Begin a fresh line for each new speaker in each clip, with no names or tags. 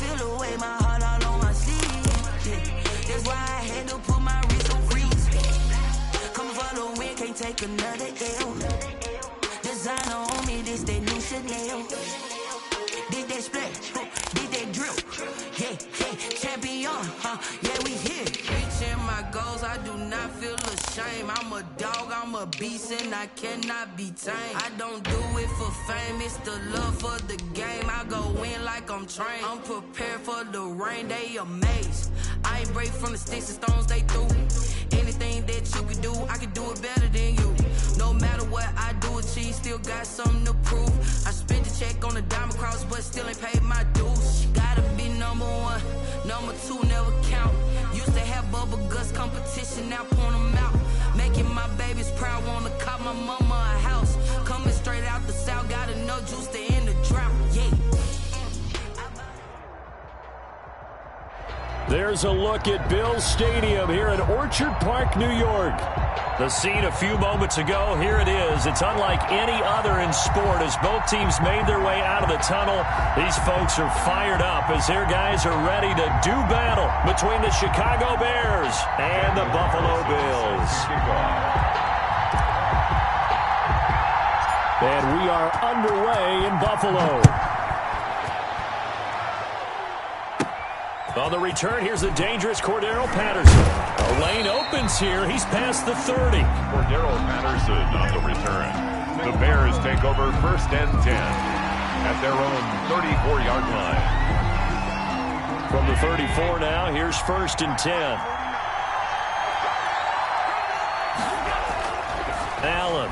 feel the way, my heart all on my sleeve. Yeah. That's why I had to put my wrist on freeze. Coming for the win, can't take another L. Designer on me, this that new Chanel. Did that split, did that drill. Yeah, yeah, champion, yeah, we here. Reaching my goals, I do not feel ashamed. I'm a dog, I'm a beast, and I cannot be tamed. I don't do it for fame, it's the love for the game. I go in like I'm trained. I'm prepared for the rain, they amazed. I ain't break from the sticks and stones they threw. Anything that you can do, I can do it better than you. No matter what I do, achieve, still got something to prove. I spent the check on the diamond cross, but still ain't paid my dues. Gotta be number one, number two never count. Used to have bubble guts competition, now point them out. Making my babies proud, wanna cop my mama a house. Coming straight out the south, got enough juice to end the drought, yeah.
There's a look at Billz Stadium here in Orchard Park, New York. The scene a few moments ago, here it is. It's unlike any other in sport as both teams made their way out of the tunnel. These folks are fired up as their guys are ready to do battle between the Chicago Bears and the Buffalo Bills. And we are underway in Buffalo. On the return, here's the dangerous Cordero Patterson. A lane opens here. He's past the 30.
Cordero Patterson on the return. The Bears take over 1st and 10 at their own 34-yard line.
From the 34 now, here's 1st and 10. Allen.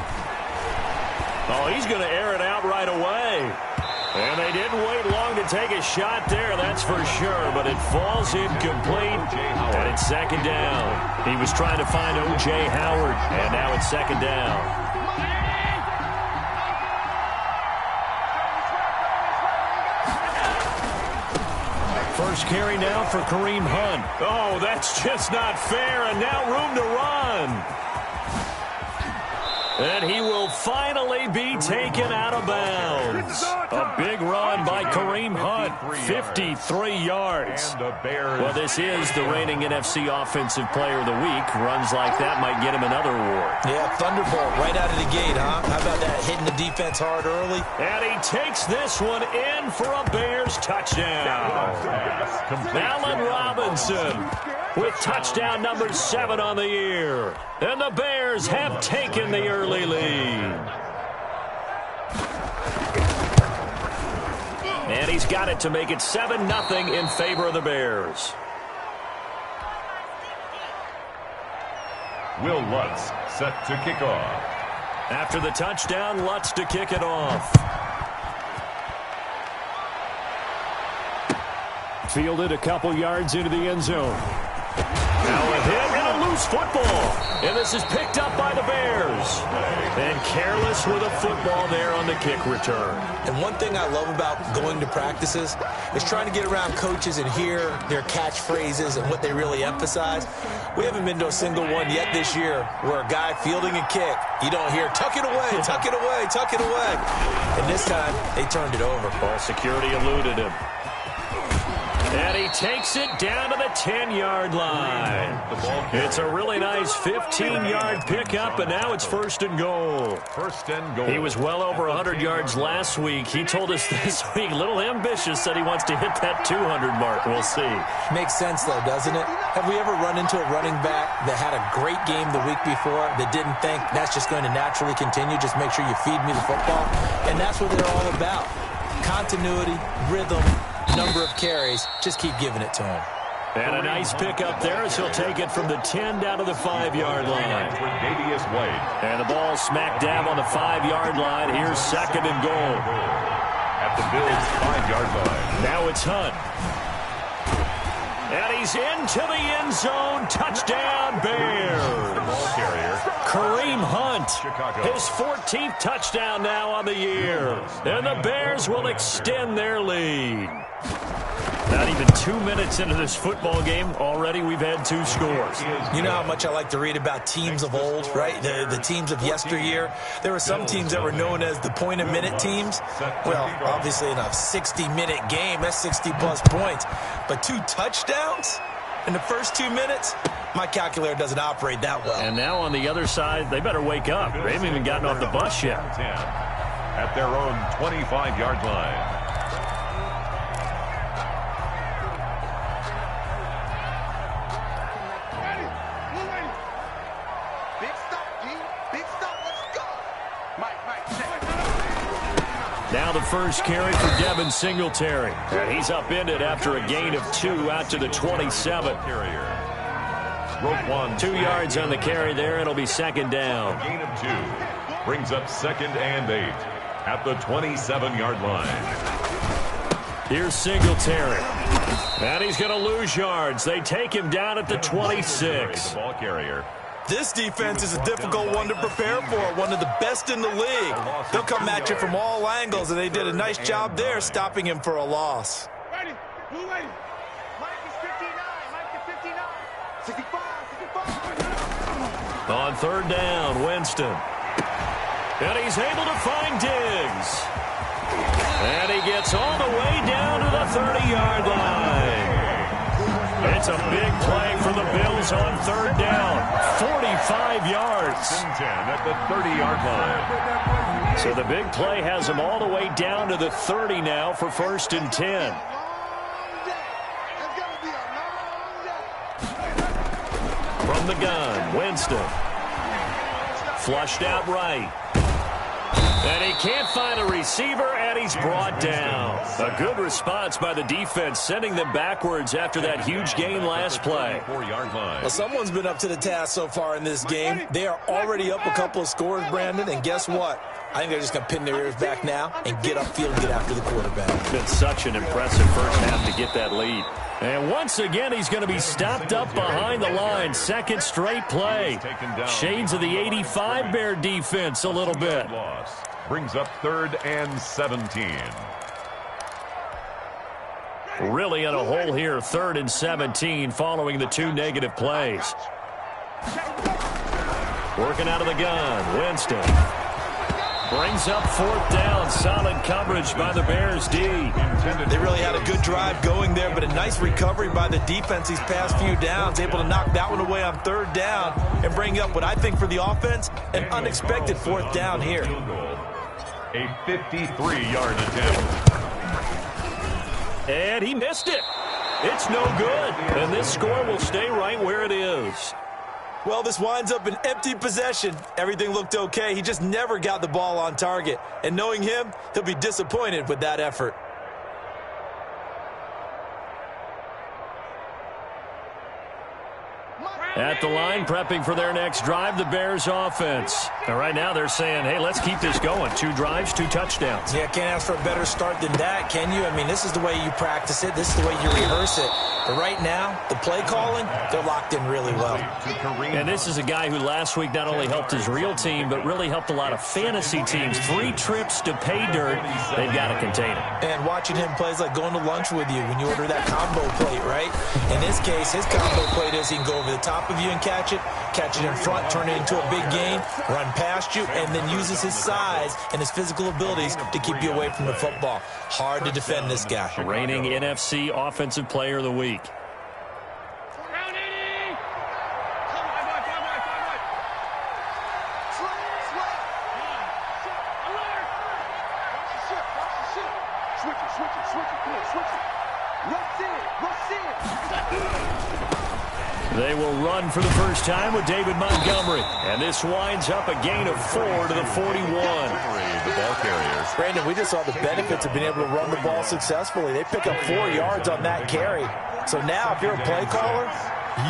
Oh, he's going to air it out right away. And they didn't wait long to take a shot there, that's for sure. But it falls incomplete, and it's 2nd down. He was trying to find O.J. Howard, and now it's 2nd down. First carry now for Kareem Hunt. Oh, that's just not fair, and now room to run. And he will finally be taken out of bounds. A big run by Kareem Hunt, 53 yards. Well, this is the reigning NFC Offensive Player of the Week. Runs like that might get him another award.
Yeah, thunderbolt right out of the gate, huh? How about that, hitting the defense hard early?
And he takes this one in for a Bears touchdown. Allen Robinson with touchdown number 7 on the year. And the Bears have taken the early lead. And he's got it to make it 7-0 in favor of the Bears.
Will Lutz set to kick off.
After the touchdown, Lutz to kick it off. Fielded a couple yards into the end zone. Now a hit and a loose football. And this is picked up by the Bears. And careless with a football there on the kick return.
And one thing I love about going to practices is trying to get around coaches and hear their catchphrases and what they really emphasize. We haven't been to a single one yet this year where a guy fielding a kick, you don't hear, tuck it away, tuck it away, tuck it away. And this time, they turned it over.
Ball security eluded him. And he takes it down to the 10-yard line. It's a really nice 15-yard pickup, and now it's 1st and goal.
1st and goal.
He was well over 100 yards last week. He told us this week, a little ambitious, said he wants to hit that 200 mark. We'll see.
Makes sense, though, doesn't it? Have we ever run into a running back that had a great game the week before that didn't think that's just going to naturally continue? Just make sure you feed me the football. And that's what they're all about. Continuity, rhythm, number of carries. Just keep giving it to him.
And a nice pickup there as he'll take it from the 10 down to the 5-yard line. And the ball smack dab on the 5-yard line. Here's 2nd and goal.
At the Bills' 5-yard line.
Now it's Hunt. And he's into the end zone. Touchdown, Bears. Kareem Hunt, his 14th touchdown now on the year. And the Bears will extend their lead. Now he even 2 minutes into this football game, already we've had 2 scores.
You know how much I like to read about teams of old, right? The teams of yesteryear. There were some teams that were known as the point-a-minute teams. Well, obviously in a 60-minute game, that's 60-plus points. But 2 touchdowns in the first 2 minutes? My calculator doesn't operate that well.
And now on the other side, they better wake up. They haven't even gotten off the bus yet.
At their own 25-yard line.
Now the first carry for Devin Singletary. And he's upended after a gain of 2 out to the 27. 2 yards on the carry there. It'll be second down.
Gain of 2 brings up 2nd and 8 at the 27-yard line.
Here's Singletary. And he's going to lose yards. They take him down at the 26.
Ball carrier.
This defense is a difficult one to prepare for, one of the best in the league. They'll come at you from all angles, and they did a nice job there stopping him for a loss.
Ready, blue lady. Mike is 59, Mike is 59. 65, 65.
On third down, Winston. And he's able to find Diggs. And he gets all the way down to the 30-yard line. It's a big play for the Bills on third down. 45 yards.
10 at the 30-yard line.
So the big play has them all the way down to the 30 now for 1st and 10. From the gun, Winston. Flushed out right. And he can't find a receiver, and he's brought down. A good response by the defense, sending them backwards after that huge gain last play.
4-yard line.
Well, someone's been up to the task so far in this game. They are already up a couple of scores, Brandon, and guess what? I think they're just going to pin their ears back now and get upfield and get after the quarterback.
It's been such an impressive first half to get that lead. And once again, he's going to be stopped up behind the line. 2nd straight play. Shades of the 85 Bear defense a little bit.
Brings up 3rd and 17.
Really in a hole here, 3rd and 17 following the 2 negative plays. Working out of the gun, Winston. Brings up 4th down. Solid coverage by the Bears D.
They really had a good drive going there, but a nice recovery by the defense these past few downs. Able to knock that one away on 3rd down and bring up what I think for the offense, an unexpected 4th down here.
A 53-yard attempt.
And he missed it. It's no good. And this score will stay right where it is.
Well, this winds up an empty possession. Everything looked okay. He just never got the ball on target. And knowing him, he'll be disappointed with that effort.
At the line, prepping for their next drive, the Bears offense. And right now they're saying, hey, let's keep this going. 2 drives, 2 touchdowns.
Yeah, can't ask for a better start than that, can you? I mean, this is the way you practice it. This is the way you rehearse it. But right now, the play calling, they're locked in really well.
And this is a guy who last week not only helped his real team, but really helped a lot of fantasy teams. 3 trips to pay dirt. They've got to contain him.
And watching him play is like going to lunch with you when you order that combo plate, right? In this case, his combo plate is he can go over the top of you and catch it in front, turn it into a big gain, run past you, and then uses his size and his physical abilities to keep you away from the football. Hard to defend this guy.
Reigning NFC Offensive Player of the Week. They will run for the first time with David Montgomery. And this winds up a gain of 4 to the 41.
The ball carrier.
Brandon, we just saw the benefits of being able to run the ball successfully. They pick up 4 yards on that carry. So now if you're a play caller,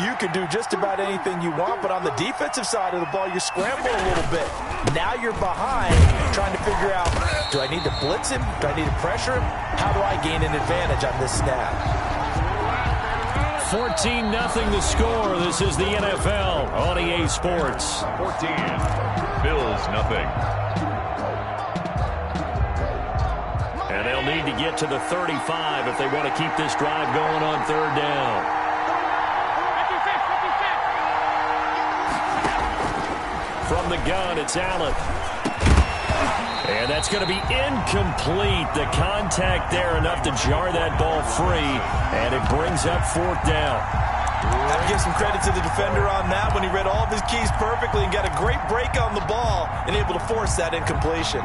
you can do just about anything you want. But on the defensive side of the ball, you scramble a little bit. Now you're behind trying to figure out, do I need to blitz him? Do I need to pressure him? How do I gain an advantage on this snap?
14-0 the score. This is the NFL on EA Sports.
14. Bills nothing.
And they'll need to get to the 35 if they want to keep this drive going on third down. From the gun, it's Allen. And that's going to be incomplete. The contact there enough to jar that ball free, and it brings up fourth down.
I have to give some credit to the defender on that when he read all of his keys perfectly and got a great break on the ball and able to force that incompletion.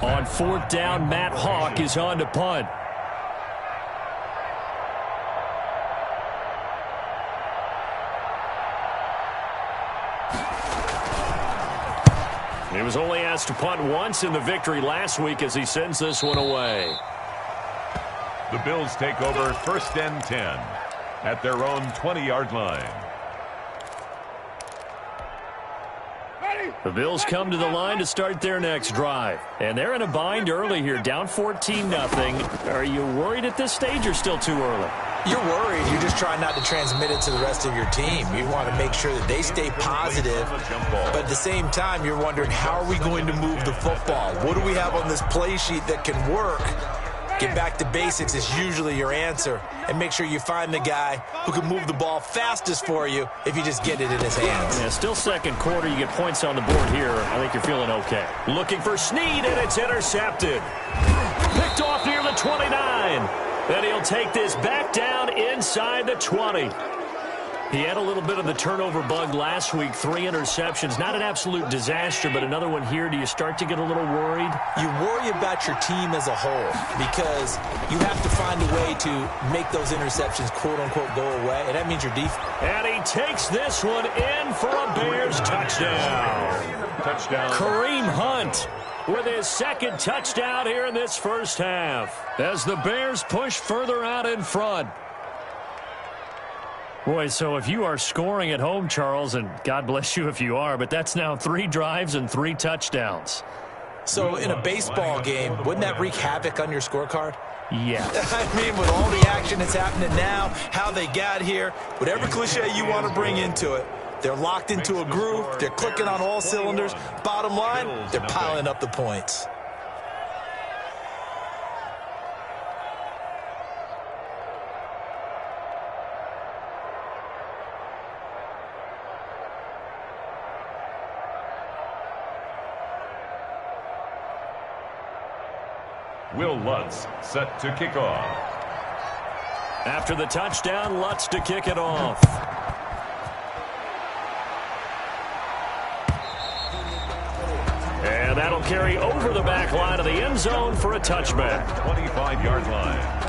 On fourth down, Matt Hawk is on to punt. He was only asked to punt once in the victory last week as he sends this one away.
The Bills take over first and 10 at their own 20-yard line.
The Bills come to the line to start their next drive. And they're in a bind early here, down 14-0. Are you worried at this stage or still too early?
You're worried. You're just trying not to transmit it to the rest of your team. You want to make sure that they stay positive. But at the same time, you're wondering, how are we going to move the football? What do we have on this play sheet that can work? Get back to basics is usually your answer. And make sure you find the guy who can move the ball fastest for you if you just get it in his hands.
Yeah, still second quarter. You get points on the board here. I think you're feeling okay. Looking for Snead, and it's intercepted. Picked off near the 29. Then he'll take this back down inside the 20. He had a little bit of the turnover bug last week. 3 interceptions. Not an absolute disaster, but another one here. Do you start to get a little worried?
You worry about your team as a whole because you have to find a way to make those interceptions, quote-unquote, go away, and that means your defense.
And he takes this one in for a Bears touchdown.
Touchdown.
Kareem Hunt with his second touchdown here in this first half as the Bears push further out in front. Boy, so if you are scoring at home, Charles, and God bless you if you are, but that's now 3 drives and 3 touchdowns.
So in a baseball game, wouldn't that wreak havoc on your scorecard?
Yeah.
I mean, with all the action that's happening now, how they got here, whatever cliche you want to bring into it, they're locked into a groove. They're clicking on all cylinders. Bottom line, they're piling up the points.
Will Lutz set to kick off.
After the touchdown, Lutz to kick it off. And that'll carry over the back line of the end zone for a touchback.
25-yard line.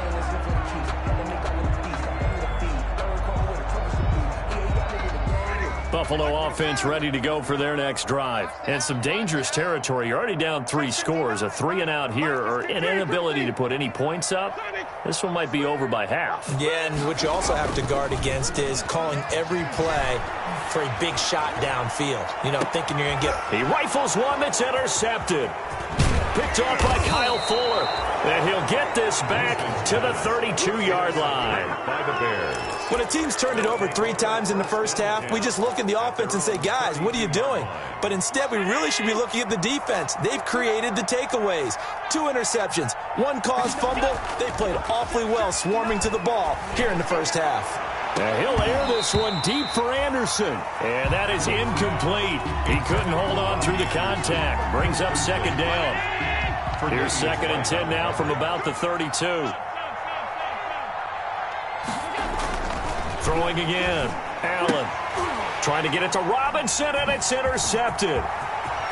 Buffalo offense ready to go for their next drive. And some dangerous territory. You're already down 3 scores. A 3-and-out here, or an inability to put any points up. This one might be over by half.
Yeah, and what you also have to guard against is calling every play for a big shot downfield. You know, thinking you're going to get...
He rifles one that's intercepted. Picked off by Kyle Fuller. And he'll get this back to the 32-yard line.
By the Bears.
When a team's turned it over 3 times in the first half, we just look at the offense and say, guys, what are you doing? But instead, we really should be looking at the defense. They've created the takeaways. 2 interceptions, 1 caused fumble. They played awfully well swarming to the ball here in the first half.
He'll air this one deep for Anderson. And that is incomplete. He couldn't hold on through the contact. Brings up second down. Here's 2nd and 10 now from about the 32. Throwing again. Allen trying to get it to Robinson, and it's intercepted.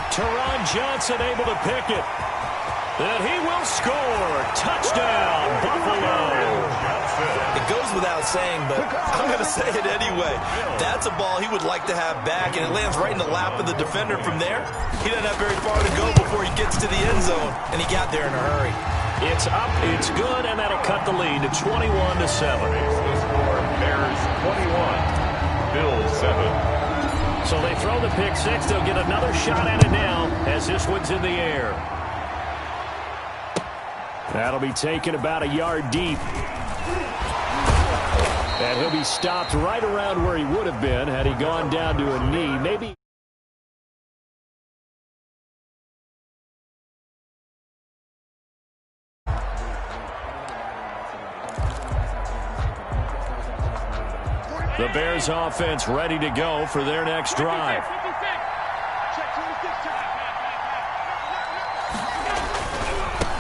Teron Johnson able to pick it. And he will score. Touchdown, Buffalo.
It goes without saying, but I'm going to say it anyway. That's a ball he would like to have back, and it lands right in the lap of the defender from there. He doesn't have very far to go before he gets to the end zone, and he got there in a hurry.
It's up, it's good, and that'll cut the lead to 21-7.
The score, Bears 21, Bills 7.
So they throw the pick 6. They'll get another shot at it now as this one's in the air. That'll be taken about a yard deep. And he'll be stopped right around where he would have been had he gone down to a knee. Maybe. The Bears offense ready to go for their next drive.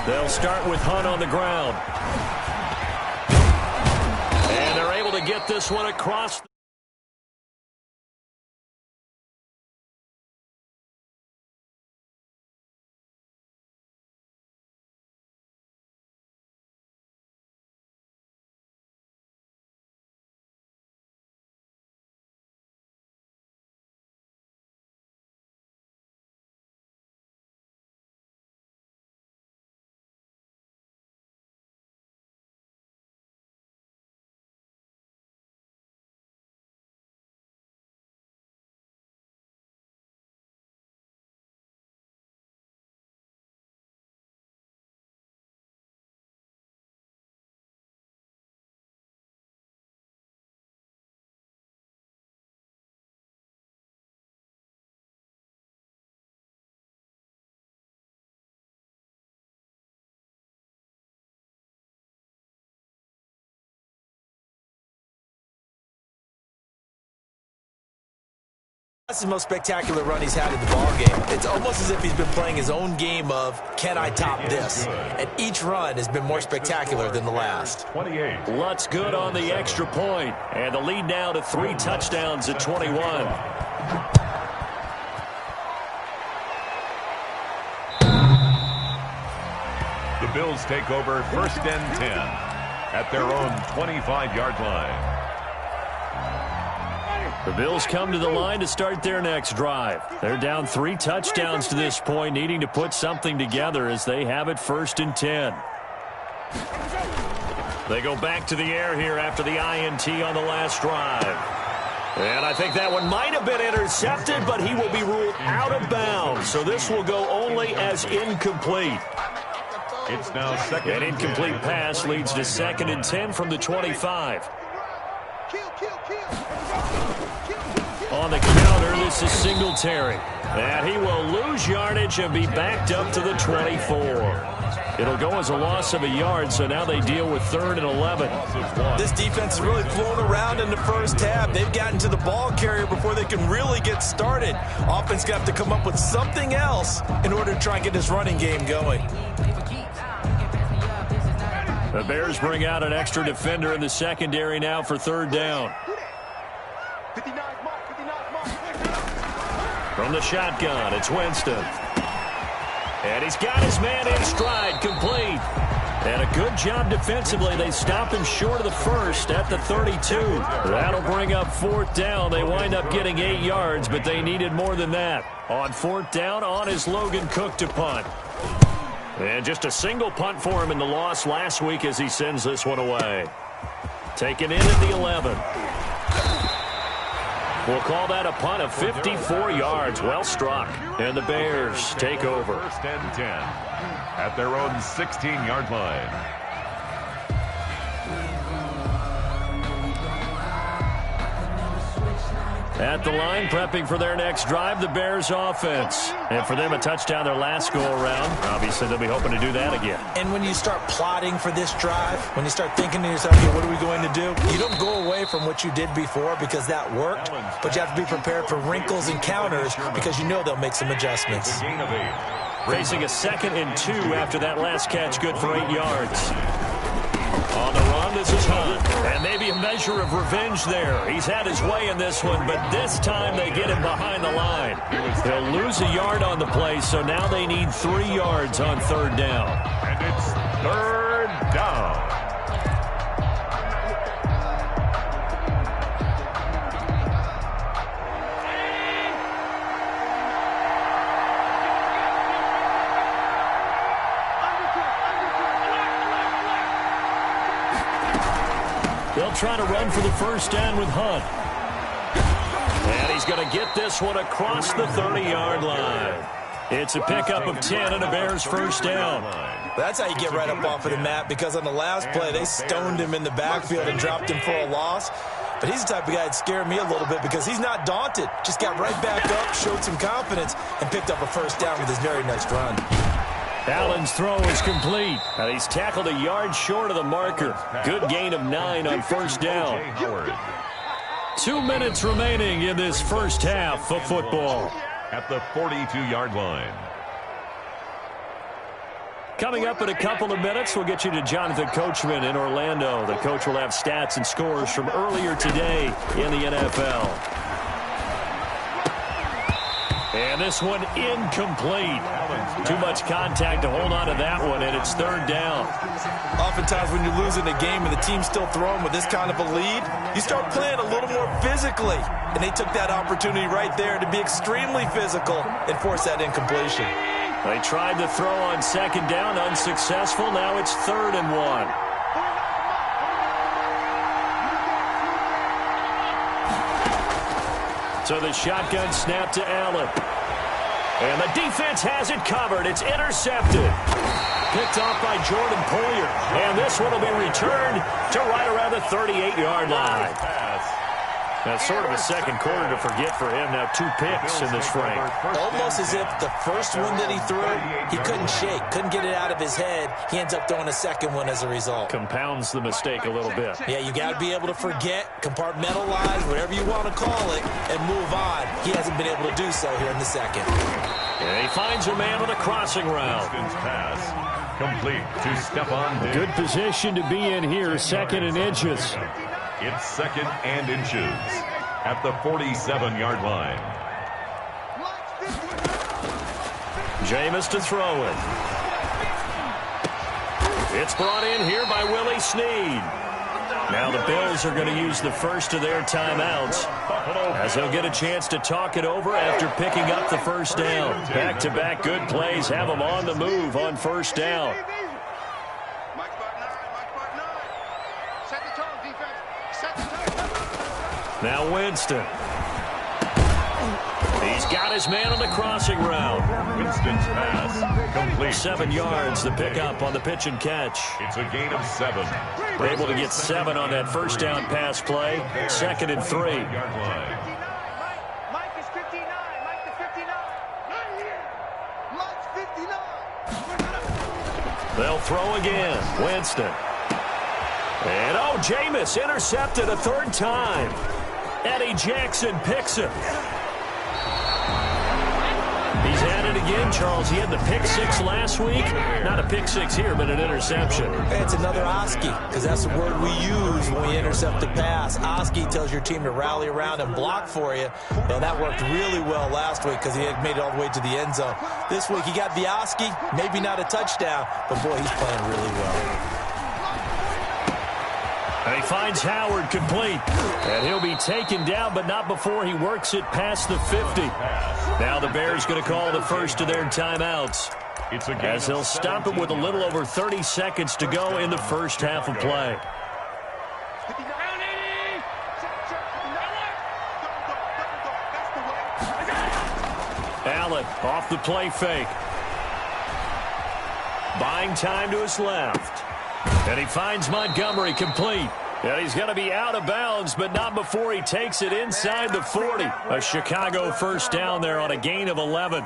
They'll start with Hunt on the ground. And they're able to get this one across.
That's the most spectacular run he's had in the ballgame. It's almost as if he's been playing his own game of, can I top this? And each run has been more spectacular than the last.
28.
Lutz good on the extra point. And the lead now to 3 touchdowns at 21.
The Bills take over 1st and 10 at their own 25-yard line.
The Bills come to the line to start their next drive. They're down 3 touchdowns to this point, needing to put something together as they have it 1st and 10. They go back to the air here after the INT on the last drive. And I think that one might have been intercepted, but he will be ruled out of bounds. So this will go only as incomplete.
It's now 2nd.
An incomplete pass leads to 2nd and 10 from the 25. On the counter, this is Singletary. And he will lose yardage and be backed up to the 24. It'll go as a loss of a yard, so now they deal with 3rd and 11.
This defense has really flown around in the first half. They've gotten to the ball carrier before they can really get started. Offense got to come up with something else in order to try and get this running game going.
The Bears bring out an extra defender in the secondary now for 3rd down. From the shotgun, it's Winston. And he's got his man in stride, complete. And a good job defensively. They stop him short of the first at the 32. That'll bring up 4th down. They wind up getting 8 yards, but they needed more than that. On 4th down, on is Logan Cook to punt. And just a single punt for him in the loss last week as he sends this one away. Taken in at the 11. We'll call that a punt of 54 yards. Well struck. And the Bears take over.
1st and 10 at their own 16-yard line.
At the line, prepping for their next drive, the Bears offense. And for them, a touchdown their last go-around. Obviously, they'll be hoping to do that again.
And when you start plotting for this drive, when you start thinking to yourself, hey, what are we going to do? You don't go away from what you did before because that worked, but you have to be prepared for wrinkles and counters because you know they'll make some adjustments.
Facing a 2nd and 2 after that last catch, good for 8 yards. On the run, this is Hunt. And maybe a measure of revenge there. He's had his way in this one, but this time they get him behind the line. He'll lose a yard on the play, so now they need 3 yards on 3rd down.
And it's 3rd down.
They'll try to run for the 1st down with Hunt. And he's going to get this one across the 30-yard line. It's a pickup of 10 and a Bears first down.
That's how you get right up off of the mat, because on the last play, they stoned him in the backfield and dropped him for a loss. But he's the type of guy that scared me a little bit because he's not daunted. Just got right back up, showed some confidence, and picked up a first down with his very next run.
Allen's throw is complete, and he's tackled a yard short of the marker. Good gain of 9 on first down. 2 minutes remaining in this first half of football.
At the 42-yard line.
Coming up in a couple of minutes, we'll get you to Jonathan Coachman in Orlando. The coach will have stats and scores from earlier today in the NFL. And this one incomplete. Too much contact to hold on to that one, and it's third down.
Oftentimes when you're losing a game and the team's still throwing with this kind of a lead, you start playing a little more physically. And they took that opportunity right there to be extremely physical and force that incompletion.
They tried to throw on second down, unsuccessful. Now it's 3rd and 1. So the shotgun snap to Allen. And the defense has it covered. It's intercepted. Picked off by Jordan Poyer. And this one will be returned to right around the 38-yard line. That's sort of a second quarter to forget for him. Now 2 picks in this frame.
Almost as if the first one that he threw, he couldn't shake, couldn't get it out of his head. He ends up throwing a second one as a result.
Compounds the mistake a little bit.
Yeah, you got to be able to forget, compartmentalize, whatever you want to call it, and move on. He hasn't been able to do so here in the second.
And he finds a man on a crossing route.
Pass complete to Stephon Diggs.
Good position to be in here, 2nd and inches.
It's 2nd and inches at the 47-yard line.
Jameis to throw it. It's brought in here by Willie Snead. Now the Bills are going to use the first of their timeouts as they'll get a chance to talk it over after picking up the first down. Back-to-back good plays have them on the move on first down. Now Winston. He's got his man on the crossing route.
Winston's pass complete.
7 yards, the pickup on the pitch and catch.
It's a gain of 7.
We're able to get 7 on that first down pass play. 2nd and 3.
Mike is 59. Mike is 59. Mike's 59.
They'll throw again. Winston. And oh, Jameis intercepted a 3rd time. Eddie Jackson picks him. He's at it again, Charles. He had the pick 6 last week. Not a pick 6 here, but an interception.
It's another Oski, because that's the word we use when we intercept a pass. Oski tells your team to rally around and block for you. And that worked really well last week because he had made it all the way to the end zone. This week he got the Oski, maybe not a touchdown, but boy, he's playing really well.
And he finds Howard complete. And he'll be taken down, but not before he works it past the 50. Now the Bears going to call the first of their timeouts, as they'll stop it with a little over 30 seconds to go in the first half of play. Allen off the play fake. Buying time to his left. And he finds Montgomery complete. And he's going to be out of bounds, but not before he takes it inside the 40. A Chicago first down there on a gain of 11.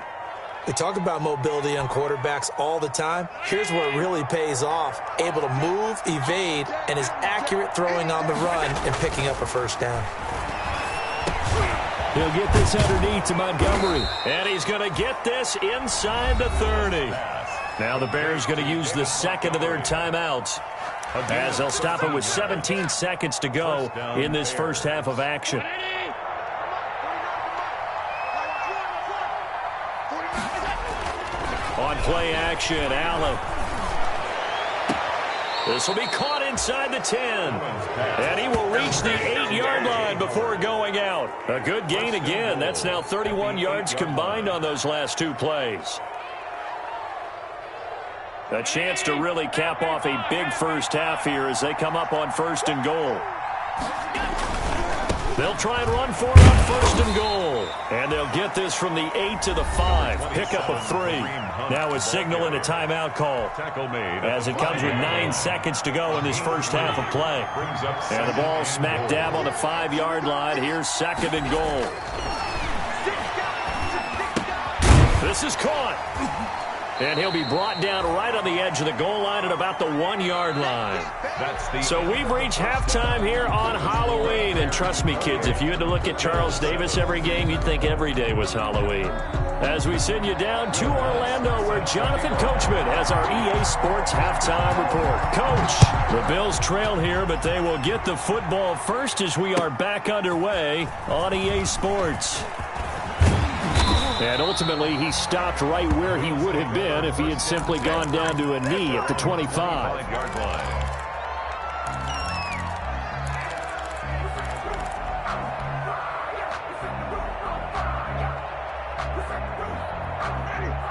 We talk about mobility on quarterbacks all the time. Here's where it really pays off. Able to move, evade, and is accurate throwing on the run and picking up a first down.
He'll get this underneath to Montgomery. And he's going to get this inside the 30. Now the Bears going to use the second of their timeouts, as they'll stop it with 17 seconds to go in this first half of action. On play action, Allen. This will be caught inside the 10. And he will reach the 8-yard line before going out. A good gain again. That's now 31 yards combined on those last 2 plays. A chance to really cap off a big first half here as they come up on 1st and goal. They'll try and run for it on 1st and goal. And they'll get this from the 8 to the 5. Pickup of 3. Now a signal and a timeout call as it comes with 9 seconds to go in this first half of play. And the ball smack dab on the 5-yard line. Here's 2nd and goal. This is caught. And he'll be brought down right on the edge of the goal line at about the 1-yard line. So we've reached halftime here on Halloween. And trust me, kids, if you had to look at Charles Davis every game, you'd think every day was Halloween. As we send you down to Orlando, where Jonathan Coachman has our EA Sports halftime report. Coach, the Bills trail here, but they will get the football first as we are back underway on EA Sports. And ultimately, he stopped right where he would have been if he had simply gone down to a knee at the 25.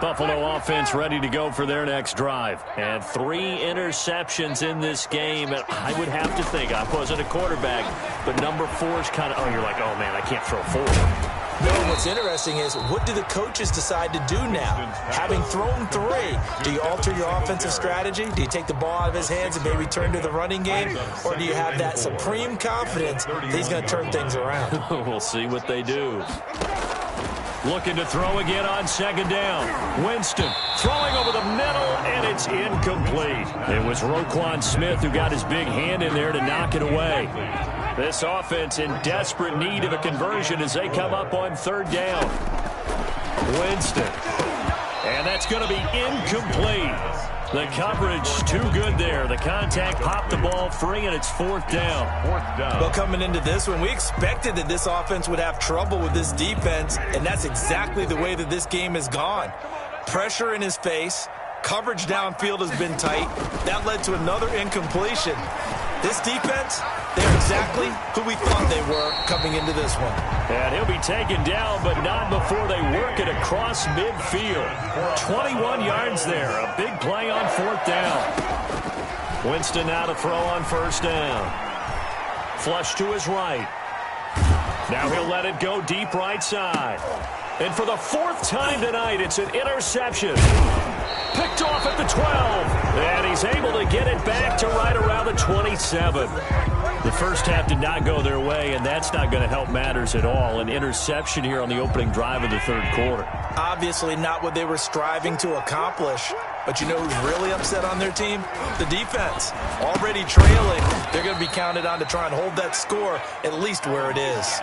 Buffalo offense ready to go for their next drive. And 3 interceptions in this game. And I would have to think, I wasn't a quarterback, but number 4 is kind of, you're like, oh, man, I can't throw 4.
No, what's interesting is, what do the coaches decide to do now? Having thrown 3, do you alter your offensive strategy? Do you take the ball out of his hands and maybe turn to the running game? Or do you have that supreme confidence that he's going to turn things around?
We'll see what they do. Looking to throw again on 2nd down. Winston throwing over the middle, and it's incomplete. It was Roquan Smith who got his big hand in there to knock it away. This offense in desperate need of a conversion as they come up on 3rd down. Winston. And that's going to be incomplete. The coverage too good there. The contact popped the ball free, and it's 4th down.
Well, coming into this one, we expected that this offense would have trouble with this defense, and that's exactly the way that this game has gone. Pressure in his face. Coverage downfield has been tight. That led to another incompletion. This defense, they're exactly who we thought they were coming into this one.
And he'll be taken down, but not before they work it across midfield. 21 yards there. A big play on 4th down. Winston now to throw on 1st down. Flush to his right. Now he'll let it go deep right side. And for the 4th time tonight, it's an interception. Picked off at the 12. And he's able to get it back to right around the 27. The first half did not go their way, and that's not going to help matters at all. An interception here on the opening drive of the 3rd quarter.
Obviously not what they were striving to accomplish. But you know who's really upset on their team? The defense. Already trailing. They're going to be counted on to try and hold that score at least where it is.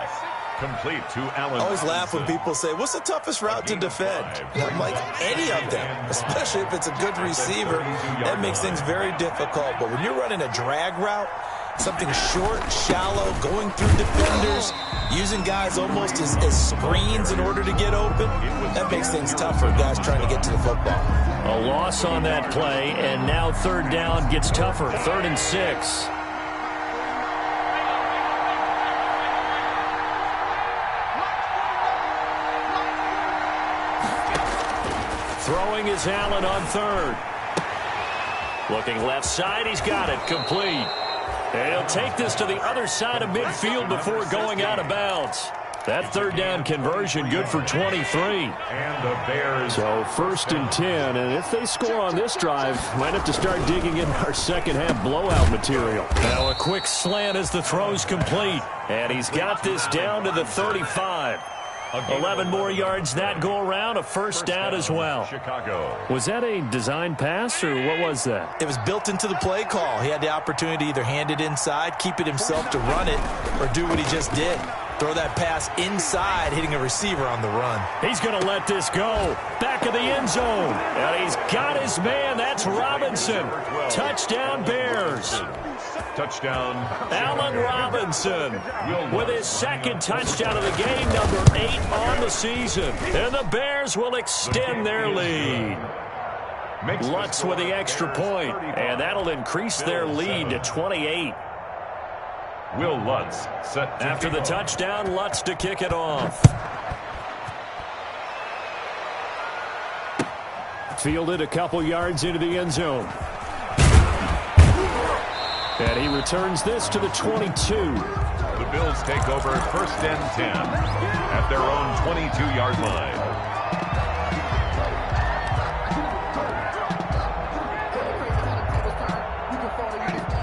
Complete to Allen.
I always laugh when people say, what's the toughest route to defend? And I'm like, any of them, especially if it's a good receiver. That makes things very difficult. But when you're running a drag route, something short, shallow, going through defenders, using guys almost as screens in order to get open, that makes things tough for guys trying to get to the football.
A loss on that play, and now 3rd down gets tougher. 3rd and 6. Throwing is Allen on 3rd. Looking left side, he's got it. Complete. And he'll take this to the other side of midfield before going out of bounds. That 3rd down conversion good for 23.
And the Bears.
So 1st and 10, and if they score on this drive, might have to start digging in our second half blowout material. Now a quick slant as the throw's complete. And he's got this down to the 35. 11 more yards that go around, a 1st down as well.
Chicago.
Was that a design pass, or what was that?
It was built into the play call. He had the opportunity to either hand it inside, keep it himself to run it, or do what he just did. Throw that pass inside, hitting a receiver on the run.
He's going to let this go. Back of the end zone. And he's got his man. That's Robinson. Touchdown, Bears.
Touchdown.
Allen Robinson with his 2nd touchdown of the game, number 8 on the season. And the Bears will extend their lead. Lutz with the extra point, and that'll increase their lead to 28.
Will Lutz set
after the touchdown. Lutz to kick it off. Fielded a couple yards into the end zone. And he returns this to the 22.
The Bills take over 1st and 10 at their own 22-yard line.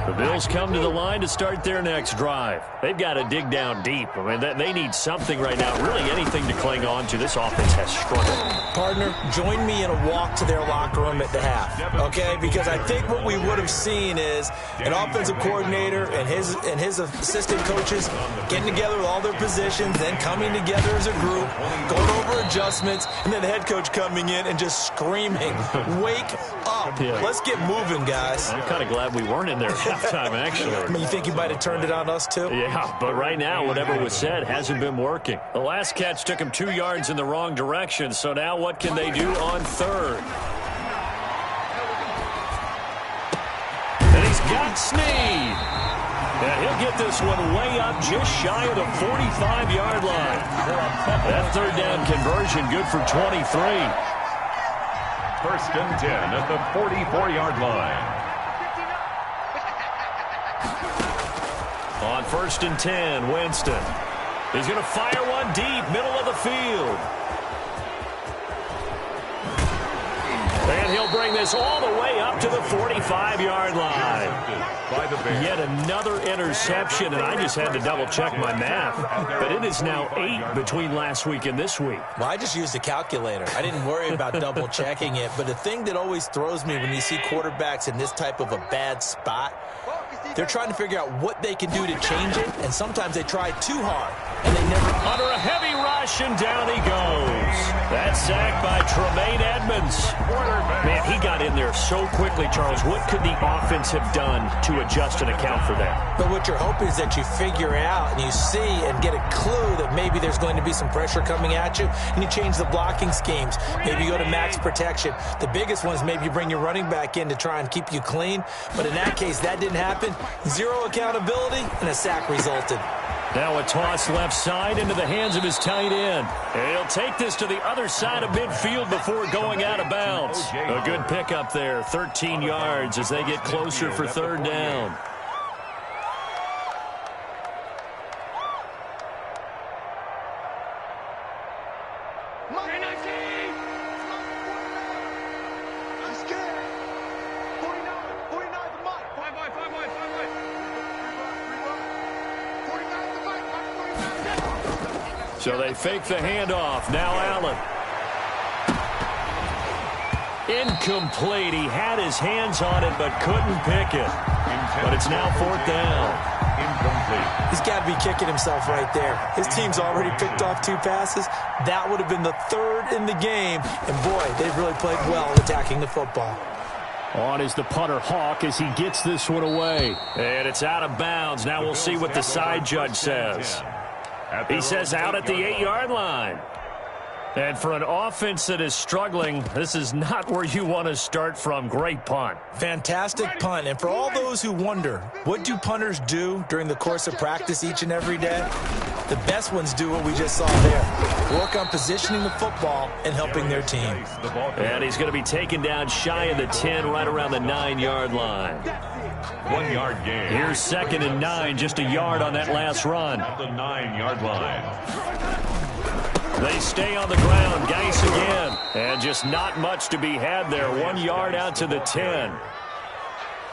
The Bills come to the line to start their next drive. They've got to dig down deep. I mean, they need something right now, really anything to cling on to. This offense has struggled.
Partner, join me in a walk to their locker room at the half, okay? Because I think what we would have seen is an offensive coordinator and his assistant coaches getting together with all their positions, then coming together as a group, going over adjustments, and then the head coach coming in and just screaming, "Wake up. Let's get moving, guys."
I'm kind of glad we weren't in there at halftime, actually.
I mean, you think he might have turned it on us, too?
Yeah, but right now, whatever was said hasn't been working. The last catch took him 2 yards in the wrong direction, so now what can they do on third? And he's got Snead. And he'll get this one way up just shy of the 45-yard line. That third down conversion good for 23.
1st and 10 at the 44-yard line.
On 1st and 10, Winston. He's going to fire one deep, middle of the field. And he'll bring this all the way up to the 45-yard line. Yet another interception, and I just had to double-check my math. But it is now 8 between last week and this week.
Well, I just used a calculator. I didn't worry about double-checking it. But the thing that always throws me when you see quarterbacks in this type of a bad spot, they're trying to figure out what they can do to change it, and sometimes they try too hard, and they never...
Under a heavy rush, and down he goes. That's sacked by Tremaine Edmonds. Man, he got in there so quickly, Charles. What could the offense have done to adjust and account for that?
But what you're hoping is that you figure out and you see and get a clue that maybe there's going to be some pressure coming at you, and you change the blocking schemes. Maybe you go to max protection. The biggest one is maybe you bring your running back in to try and keep you clean. But in that case, that didn't happen. Zero accountability, and a sack resulted.
Now a toss left side into the hands of his tight end. And he'll take this to the other side of midfield before going out of bounds. A good pickup there, 13 yards as they get closer for third down. So they fake the handoff. Now Allen. Incomplete. He had his hands on it but couldn't pick it. But it's now 4th down.
Incomplete.
He's got to be kicking himself right there. His team's already picked off 2 passes. That would have been the 3rd in the game. And, boy, they've really played well attacking the football.
On is the punter, Hawk, as he gets this one away. And it's out of bounds. Now we'll see what the side judge says. He says out at the 8-yard line. And for an offense that is struggling, this is not where you want to start from. Great punt.
Fantastic punt. And for all those who wonder, what do punters do during the course of practice each and every day? The best ones do what we just saw there. Work on positioning the football and helping their team.
And he's going to be taken down shy of the 10, right around the 9-yard line.
1-yard gain.
Here's 2nd and 9, just a yard on that last run.
At the 9-yard line.
They stay on the ground. Geis again. And just not much to be had there. 1 yard out to the 10.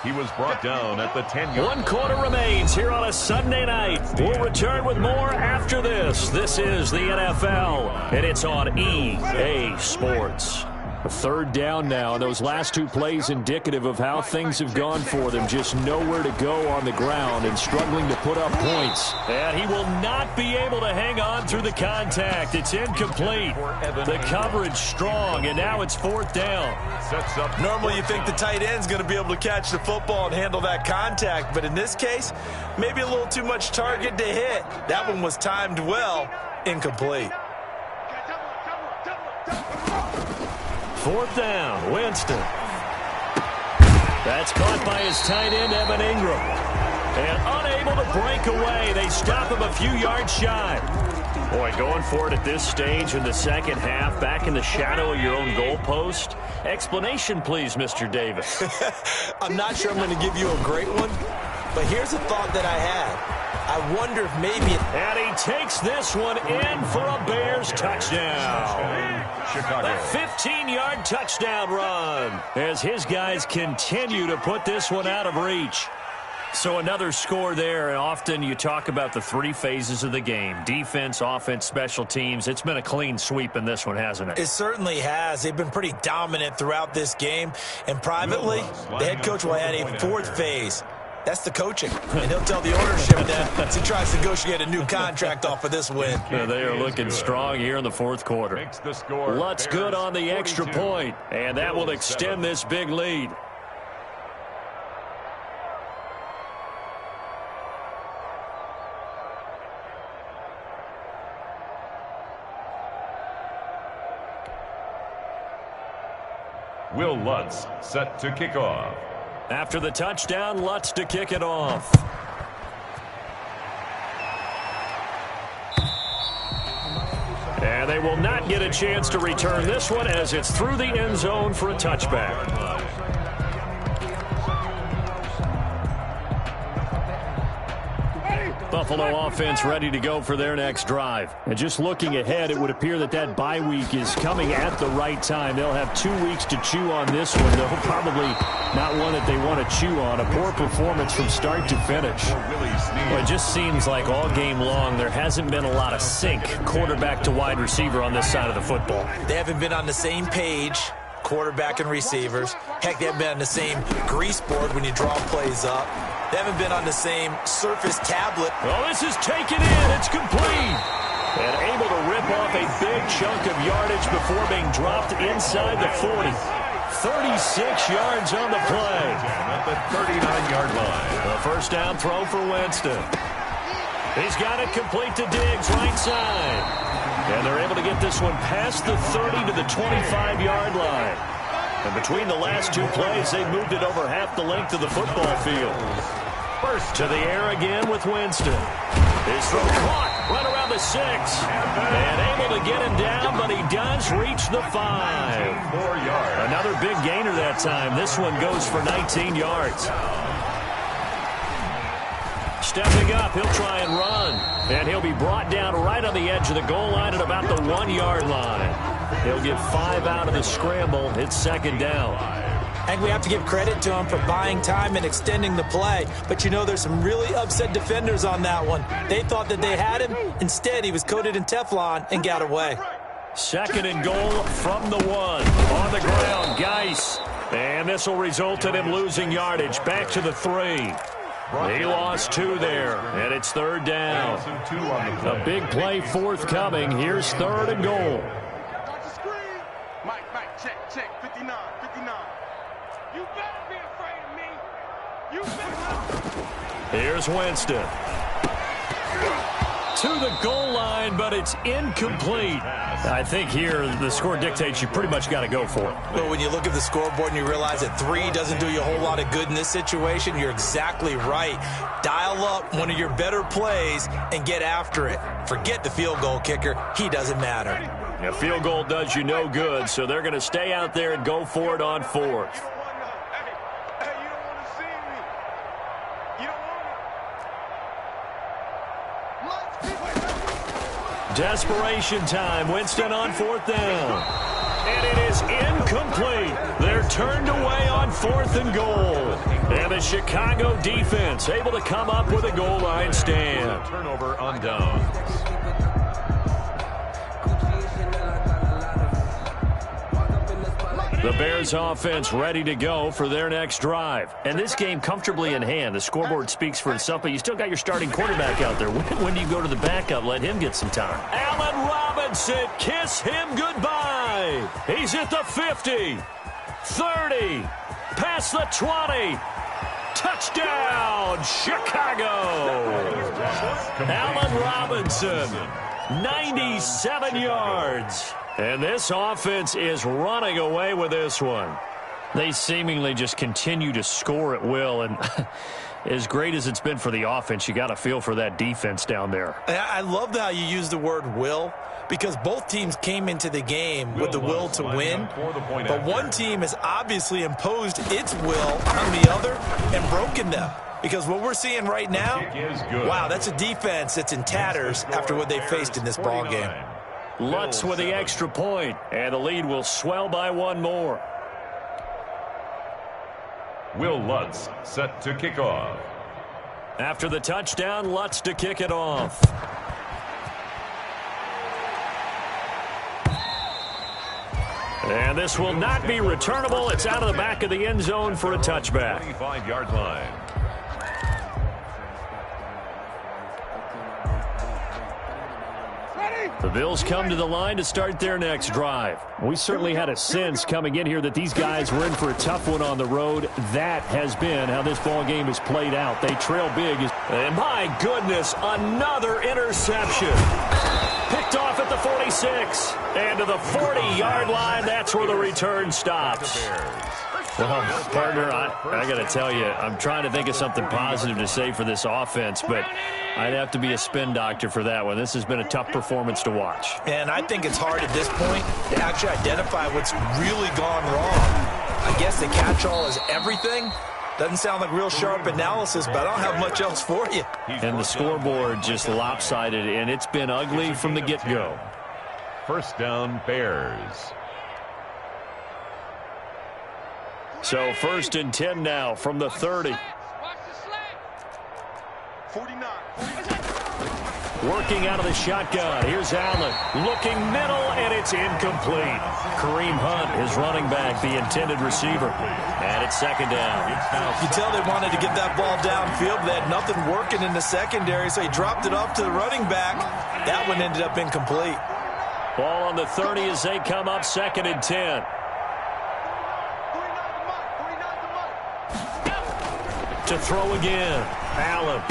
He was brought down at the 10-yard line.
1 quarter remains here on a Sunday night. We'll return with more after this. This is the NFL, and it's on EA Sports. A 3rd down now, and those last 2 plays indicative of how things have gone for them. Just nowhere to go on the ground and struggling to put up points. And he will not be able to hang on through the contact. It's incomplete. The coverage strong, and now it's 4th down.
Sets up.
Normally you think the tight end's going to be able to catch the football and handle that contact, but in this case, maybe a little too much target to hit. That one was timed well. Incomplete.
4th down, Winston. That's caught by his tight end, Evan Ingram. And unable to break away, they stop him a few yards shy. Boy, going for it at this stage in the second half, back in the shadow of your own goalpost. Explanation, please, Mr. Davis.
I'm not sure I'm going to give you a great one, but here's a thought that I had. I wonder if maybe...
And he takes this one in for a Bears touchdown.
Chicago.
A 15-yard touchdown run as his guys continue to put this one out of reach. So another score there, and often you talk about the three phases of the game: defense, offense, special teams. It's been a clean sweep in this one, hasn't it?
It certainly has. They've been pretty dominant throughout this game. And privately, the head coach will add a fourth phase. That's the coaching. And he'll tell the ownership that as he tries to negotiate a new contract off of this win.
They are looking strong here in the fourth quarter. Lutz good on the extra point, and that will extend this big lead.
Will Lutz set to kick off.
After the touchdown, Lutz to kick it off. And they will not get a chance to return this one as it's through the end zone for a touchback. Buffalo offense ready to go for their next drive. And just looking ahead, it would appear that that bye week is coming at the right time. They'll have 2 weeks to chew on this one, though probably not one that they want to chew on. A poor performance from start to finish. Well, it just seems like all game long there hasn't been a lot of sync quarterback to wide receiver on this side of the football.
They haven't been on the same page, quarterback and receivers. Heck, they haven't been on the same grease board when you draw plays up. They haven't been on the same Surface tablet.
Well, this is taken in. It's complete. And able to rip off a big chunk of yardage before being dropped inside the 40. 36 yards on the play.
At the 39-yard line.
The first down throw for Winston. He's got it complete to Diggs, right side. And they're able to get this one past the 30 to the 25-yard line. And between the last two plays, they've moved it over half the length of the football field. First to the air again with Winston. His throw caught right around the 6. And able to get him down, but he does reach the 5.
4 yards.
Another big gainer that time. This one goes for 19 yards. Stepping up, he'll try and run. And he'll be brought down right on the edge of the goal line at about the 1-yard line. He'll get 5 out of the scramble. It's second down.
I think we have to give credit to him for buying time and extending the play. But, you know, there's some really upset defenders on that one. They thought that they had him. Instead, he was coated in Teflon and got away.
Second and goal from the 1. On the ground, Geis. And this will result in him losing yardage. Back to the 3. He lost 2 there, and it's third down. A big play forthcoming. Here's third and goal.
Mike, check, 59. You better be afraid of me. You better.
Here's Winston. To the goal line, but it's incomplete. I think here the score dictates you pretty much got to go for it.
But when you look at the scoreboard and you realize that 3 doesn't do you a whole lot of good in this situation, you're exactly right. Dial up one of your better plays and get after it. Forget the field goal kicker. He doesn't matter.
A field goal does you no good, so they're going to stay out there and go for it on 4th.
Hey, you don't want to see me. You don't want me.
Desperation time. Winston on 4th down. And it is incomplete. They're turned away on 4th and goal. And the Chicago defense able to come up with a goal line stand.
Turnover on down.
The Bears offense ready to go for their next drive. And this game comfortably in hand. The scoreboard speaks for itself, but you still got your starting quarterback out there. When do you go to the backup? Let him get some time. Allen Robinson, kiss him goodbye. He's at the 50, 30, past the 20. Touchdown, Chicago. Allen Robinson, 97 yards. And this offense is running away with this one. They seemingly just continue to score at will. And as great as it's been for the offense, you got to feel for that defense down there.
I love how you use the word will, because both teams came into the game with the will to win. But one team has obviously imposed its will on the other and broken them. Because what we're seeing right now, wow, that's a defense that's in tatters after what they faced in this ball game.
Lutz with the extra point, and the lead will swell by one more.
Will Lutz set to kick off.
After the touchdown, Lutz to kick it off. And this will not be returnable. It's out of the back of the end zone for a touchback.
25-yard line.
The Bills come to the line to start their next drive. We certainly had a sense coming in here that these guys were in for a tough one on the road. That has been how this ball game has played out. They trail big. And my goodness, another interception. Picked off at the 46. And to the 40-yard line, that's where the return stops. Well, partner, I got to tell you, I'm trying to think of something positive to say for this offense, but I'd have to be a spin doctor for that one. This has been a tough performance to watch.
And I think it's hard at this point to actually identify what's really gone wrong. I guess the catch-all is everything. Doesn't sound like real sharp analysis, but I don't have much else for you.
And the scoreboard just lopsided, and it's been ugly from the get-go.
First down, Bears.
So 1st and 10 now from the 30.
49.
Working out of the shotgun. Here's Allen. Looking middle, and it's incomplete. Kareem Hunt is running back, the intended receiver. And it's 2nd down.
You can tell they wanted to get that ball downfield. They had nothing working in the secondary, so he dropped it off to the running back. That one ended up incomplete.
Ball on the 30 as they come up 2nd and 10. To throw again. Allen.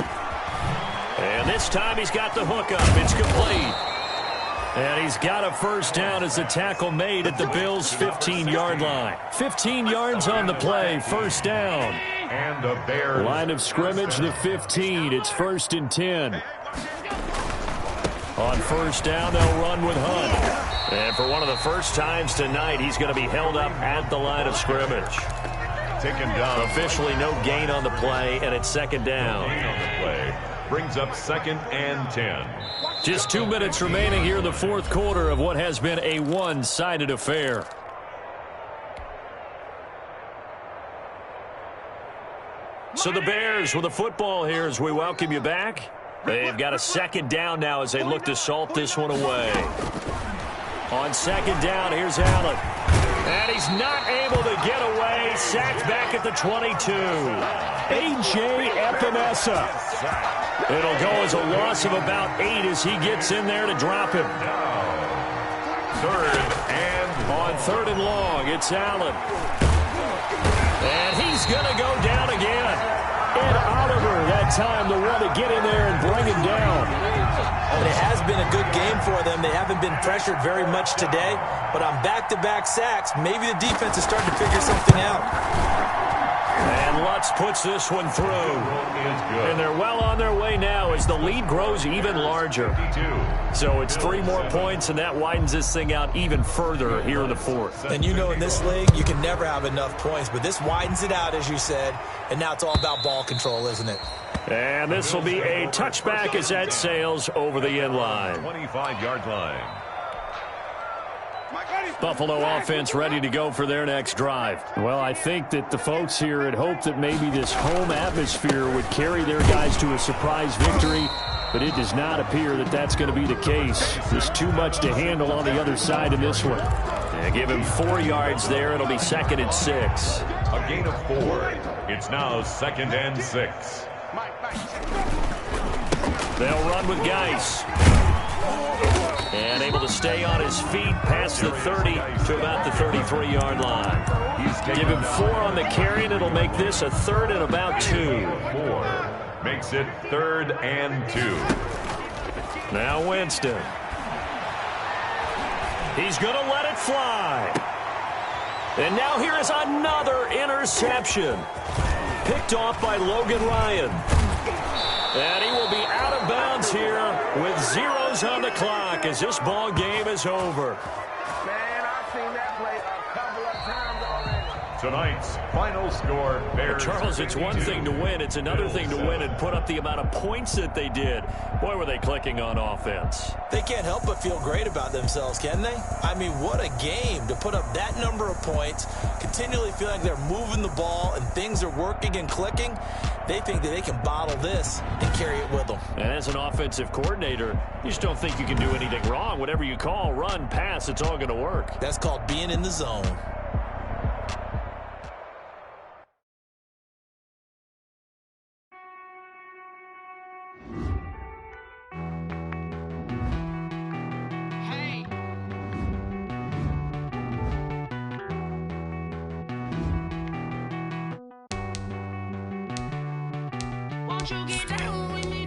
And this time he's got the hook up. It's complete. And he's got a first down as the tackle made at the Bills' 15-yard line. 15 yards on the play. First down.
And the Bears.
Line of scrimmage, the 15. It's 1st and 10. On first down, they'll run with Hunt. And for one of the first times tonight, he's going to be held up at the line of scrimmage.
Taken down.
Officially no gain on the play, and it's 2nd down.
Gain on the play. Brings up 2nd and 10.
Just 2 minutes remaining here in the 4th quarter of what has been a one-sided affair. So the Bears with the football here as we welcome you back. They've got a 2nd down now as they look to salt this one away. On 2nd down, here's Allen. And he's not able to get away. Sacked back at the 22. A.J. Epinesa. It'll go as a loss of about 8 as he gets in there to drop him.
3rd and
on 3rd and long, it's Allen. And he's going to go down again. And Oliver, that time, the one to get in there and bring him down.
And it has been a good game for them. They haven't been pressured very much today, but on back-to-back sacks, maybe the defense is starting to figure something out.
And Lutz puts this one through. And they're well on their way now as the lead grows even larger. So it's 3 more points, and that widens this thing out even further here in the 4th.
And you know in this league, you can never have enough points, but this widens it out, as you said, and now it's all about ball control, isn't it?
And this will be a touchback as that sails over the end line.
25-yard line.
Buffalo offense ready to go for their next drive. Well, I think that the folks here had hoped that maybe this home atmosphere would carry their guys to a surprise victory, but it does not appear that that's going to be the case. There's too much to handle on the other side in this one. And give him 4 yards there. It'll be 2nd and 6.
A gain of 4. It's now 2nd and 6.
They'll run with Geis. And able to stay on his feet past the 30 to about the 33-yard line. Give him 4 on the carry, and it'll make this a 3rd and about 2.
4 makes it 3rd and 2.
Now Winston. He's going to let it fly. And now here is another interception. Picked off by Logan Ryan. And he will be out of bounds here with zeros on the clock as this ball game is over.
Man, I've seen that play a couple of times already.
Tonight's final score, Bears.
Charles, it's one thing to win. It's another thing to win and put up the amount of points that they did. Boy, were they clicking on offense.
They can't help but feel great about themselves, can they? I mean, what a game to put up that number of points, continually feel like they're moving the ball and things are working and clicking. They think that they can bottle this and carry it with them.
And as an offensive coordinator, you just don't think you can do anything wrong. Whatever you call, run, pass, it's all going to work.
That's called being in the zone.
Won't you get down with me?